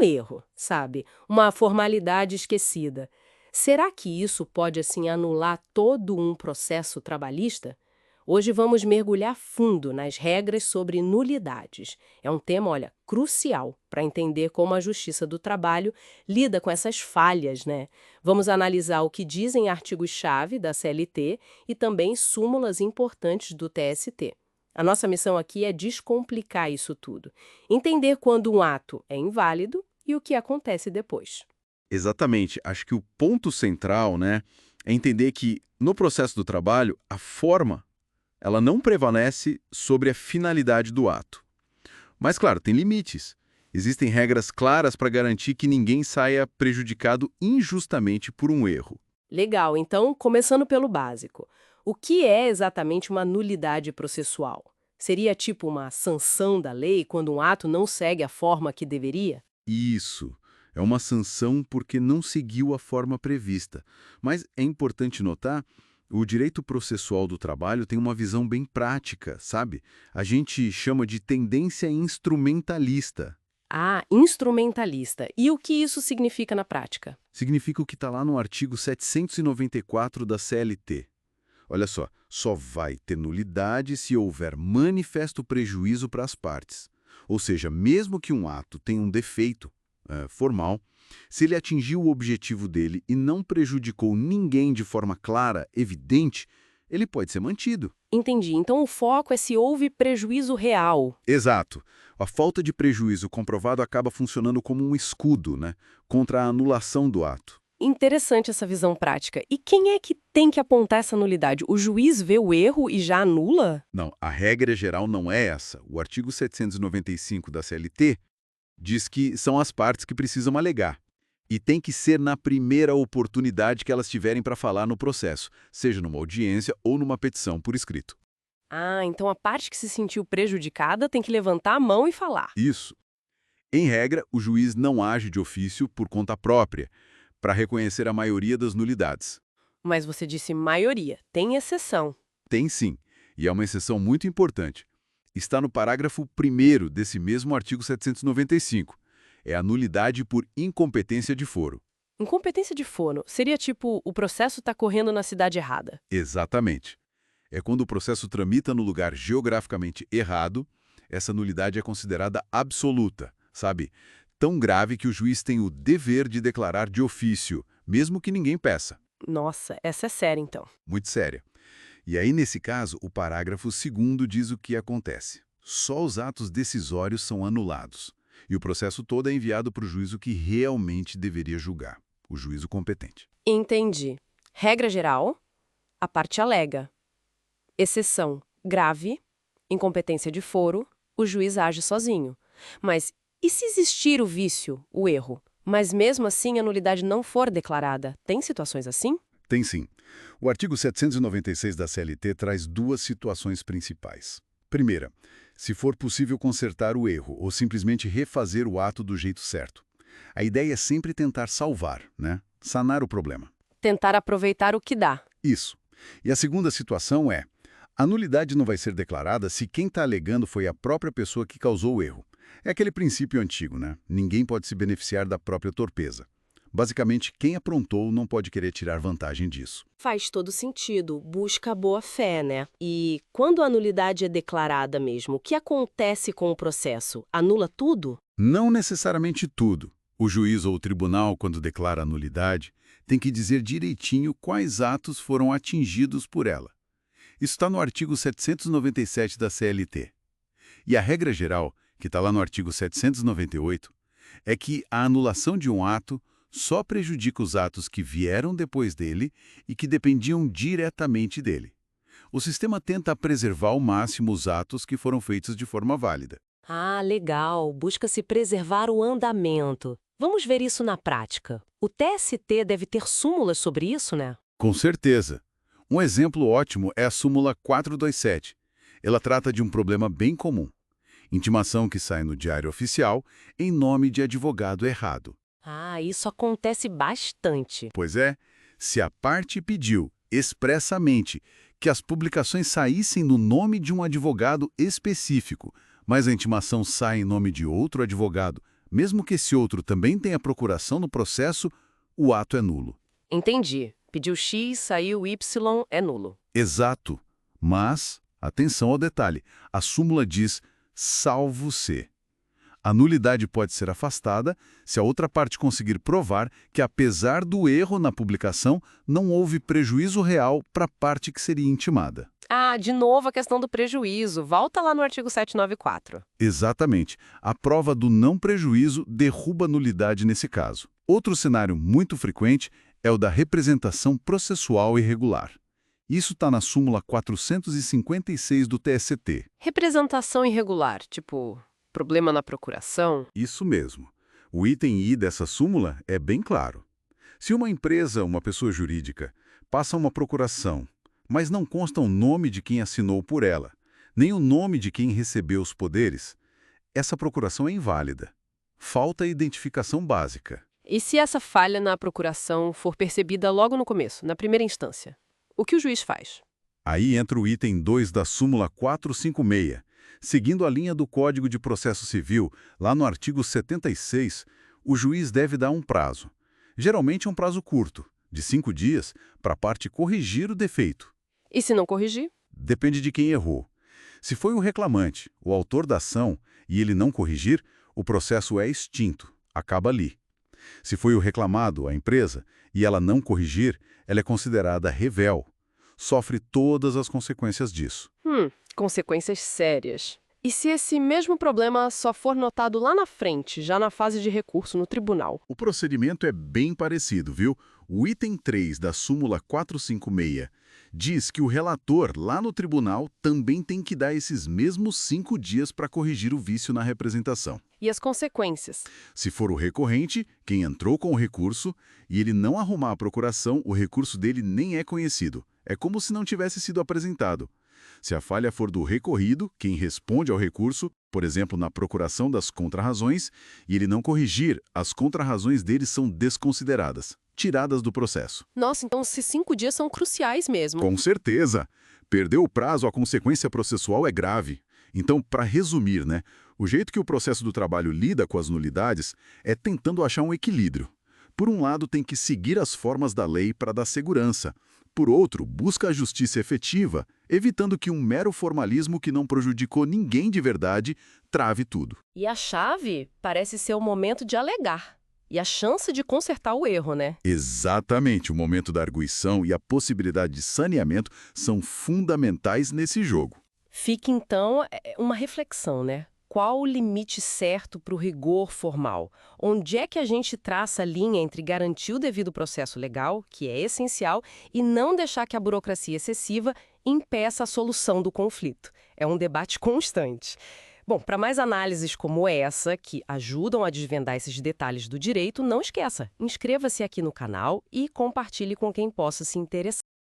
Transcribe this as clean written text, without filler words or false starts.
erro, sabe? Uma formalidade esquecida. Será que isso pode, assim, anular todo um processo trabalhista? Hoje vamos mergulhar fundo nas regras sobre nulidades. É um tema, olha, crucial para entender como a Justiça do Trabalho lida com essas falhas, né? Vamos analisar o que dizem artigos-chave da CLT e também súmulas importantes do TST. A nossa missão aqui é descomplicar isso tudo, entender quando um ato é inválido e o que acontece depois. Exatamente. Acho que o ponto central, né, é entender que, no processo do trabalho, a forma, ela não prevalece sobre a finalidade do ato. Mas, claro, tem limites. Existem regras claras para garantir que ninguém saia prejudicado injustamente por um erro. Legal, então, começando pelo básico. O que é exatamente uma nulidade processual? Seria tipo uma sanção da lei quando um ato não segue a forma que deveria? Isso. É uma sanção porque não seguiu a forma prevista. Mas é importante notar, o direito processual do trabalho tem uma visão bem prática, sabe? A gente chama de tendência instrumentalista. Ah, instrumentalista. E o que isso significa na prática? Significa o que está lá no artigo 794 da CLT. Olha só vai ter nulidade se houver manifesto prejuízo para as partes. Ou seja, mesmo que um ato tenha um defeito formal, se ele atingiu o objetivo dele e não prejudicou ninguém de forma clara, evidente, ele pode ser mantido. Entendi. Então o foco é se houve prejuízo real. Exato. A falta de prejuízo comprovado acaba funcionando como um escudo, né, contra a anulação do ato. Interessante essa visão prática. E quem é que tem que apontar essa nulidade? O juiz vê o erro e já anula? Não, a regra geral não é essa. O artigo 795 da CLT diz que são as partes que precisam alegar. E tem que ser na primeira oportunidade que elas tiverem para falar no processo, seja numa audiência ou numa petição por escrito. Ah, então a parte que se sentiu prejudicada tem que levantar a mão e falar. Isso. Em regra, o juiz não age de ofício por conta própria, para reconhecer a maioria das nulidades. Mas você disse maioria, tem exceção. Tem sim, e é uma exceção muito importante. Está no parágrafo 1º desse mesmo artigo 795. É a nulidade por incompetência de foro. Incompetência de fono seria tipo o processo está correndo na cidade errada. Exatamente. É quando o processo tramita no lugar geograficamente errado, essa nulidade é considerada absoluta, sabe? Tão grave que o juiz tem o dever de declarar de ofício, mesmo que ninguém peça. Nossa, essa é séria então. Muito séria. E aí, nesse caso, o parágrafo 2º diz o que acontece. Só os atos decisórios são anulados. E o processo todo é enviado para o juízo que realmente deveria julgar, o juízo competente. Entendi. Regra geral, a parte alega. Exceção grave, incompetência de foro, o juiz age sozinho. Mas e se existir o vício, o erro, mas mesmo assim a nulidade não for declarada? Tem situações assim? Tem sim. O artigo 796 da CLT traz duas situações principais. Primeira, se for possível consertar o erro ou simplesmente refazer o ato do jeito certo. A ideia é sempre tentar salvar, né? Sanar o problema. Tentar aproveitar o que dá. Isso. E a segunda situação é: a nulidade não vai ser declarada se quem está alegando foi a própria pessoa que causou o erro. É aquele princípio antigo, né? Ninguém pode se beneficiar da própria torpeza. Basicamente, quem aprontou não pode querer tirar vantagem disso. Faz todo sentido, busca a boa-fé, né? E quando a nulidade é declarada mesmo, o que acontece com o processo? Anula tudo? Não necessariamente tudo. O juiz ou o tribunal, quando declara a nulidade, tem que dizer direitinho quais atos foram atingidos por ela. Isso está no artigo 797 da CLT. E a regra geral, que está lá no artigo 798, é que a anulação de um ato só prejudica os atos que vieram depois dele e que dependiam diretamente dele. O sistema tenta preservar ao máximo os atos que foram feitos de forma válida. Ah, legal. Busca-se preservar o andamento. Vamos ver isso na prática. O TST deve ter súmulas sobre isso, né? Com certeza. Um exemplo ótimo é a súmula 427. Ela trata de um problema bem comum: intimação que sai no Diário Oficial em nome de advogado errado. Ah, isso acontece bastante. Pois é, se a parte pediu expressamente que as publicações saíssem no nome de um advogado específico, mas a intimação sai em nome de outro advogado, Mesmo que esse outro também tenha procuração no processo, o ato é nulo. Entendi. Pediu X, saiu Y, é nulo. Exato. Mas, atenção ao detalhe, a súmula diz salvo se. A nulidade pode ser afastada se a outra parte conseguir provar que, apesar do erro na publicação, não houve prejuízo real para a parte que seria intimada. Ah, de novo a questão do prejuízo. Volta lá no artigo 794. Exatamente. A prova do não prejuízo derruba a nulidade nesse caso. Outro cenário muito frequente é o da representação processual irregular. Isso está na súmula 456 do TST. Representação irregular, tipo, problema na procuração? Isso mesmo. O item I dessa súmula é bem claro. Se uma empresa, uma pessoa jurídica, passa uma procuração, mas não consta o nome de quem assinou por ela, nem o nome de quem recebeu os poderes, essa procuração é inválida. Falta identificação básica. E se essa falha na procuração for percebida logo no começo, na primeira instância? O que o juiz faz? Aí entra o item 2 da súmula 456. Seguindo a linha do Código de Processo Civil, lá no artigo 76, o juiz deve dar um prazo. Geralmente é um prazo curto, de 5 dias, para a parte corrigir o defeito. E se não corrigir? Depende de quem errou. Se foi o reclamante, o autor da ação, e ele não corrigir, o processo é extinto, acaba ali. Se foi o reclamado, a empresa, e ela não corrigir, ela é considerada rével. Sofre todas as consequências disso. Consequências sérias. E se esse mesmo problema só for notado lá na frente, já na fase de recurso no tribunal? O procedimento é bem parecido, viu? O item 3 da súmula 456 diz que o relator, lá no tribunal, também tem que dar esses mesmos 5 dias para corrigir o vício na representação. E as consequências? Se for o recorrente, quem entrou com o recurso, e ele não arrumar a procuração, o recurso dele nem é conhecido. É como se não tivesse sido apresentado. Se a falha for do recorrido, quem responde ao recurso, por exemplo, na procuração das contrarrazões, e ele não corrigir, as contrarrazões dele são desconsideradas, tiradas do processo. Nossa, então esses 5 dias são cruciais mesmo. Com certeza! Perdeu o prazo, a consequência processual é grave. Então, para resumir, o jeito que o processo do trabalho lida com as nulidades é tentando achar um equilíbrio. Por um lado, tem que seguir as formas da lei para dar segurança. Por outro, busca a justiça efetiva, evitando que um mero formalismo que não prejudicou ninguém de verdade trave tudo. E a chave parece ser o momento de alegar. E a chance de consertar o erro, né? Exatamente, o momento da arguição e a possibilidade de saneamento são fundamentais nesse jogo. Fica, então, uma reflexão, né? Qual o limite certo para o rigor formal? Onde é que a gente traça a linha entre garantir o devido processo legal, que é essencial, e não deixar que a burocracia excessiva impeça a solução do conflito? É um debate constante. Bom, para mais análises como essa, que ajudam a desvendar esses detalhes do direito, não esqueça, inscreva-se aqui no canal e compartilhe com quem possa se interessar.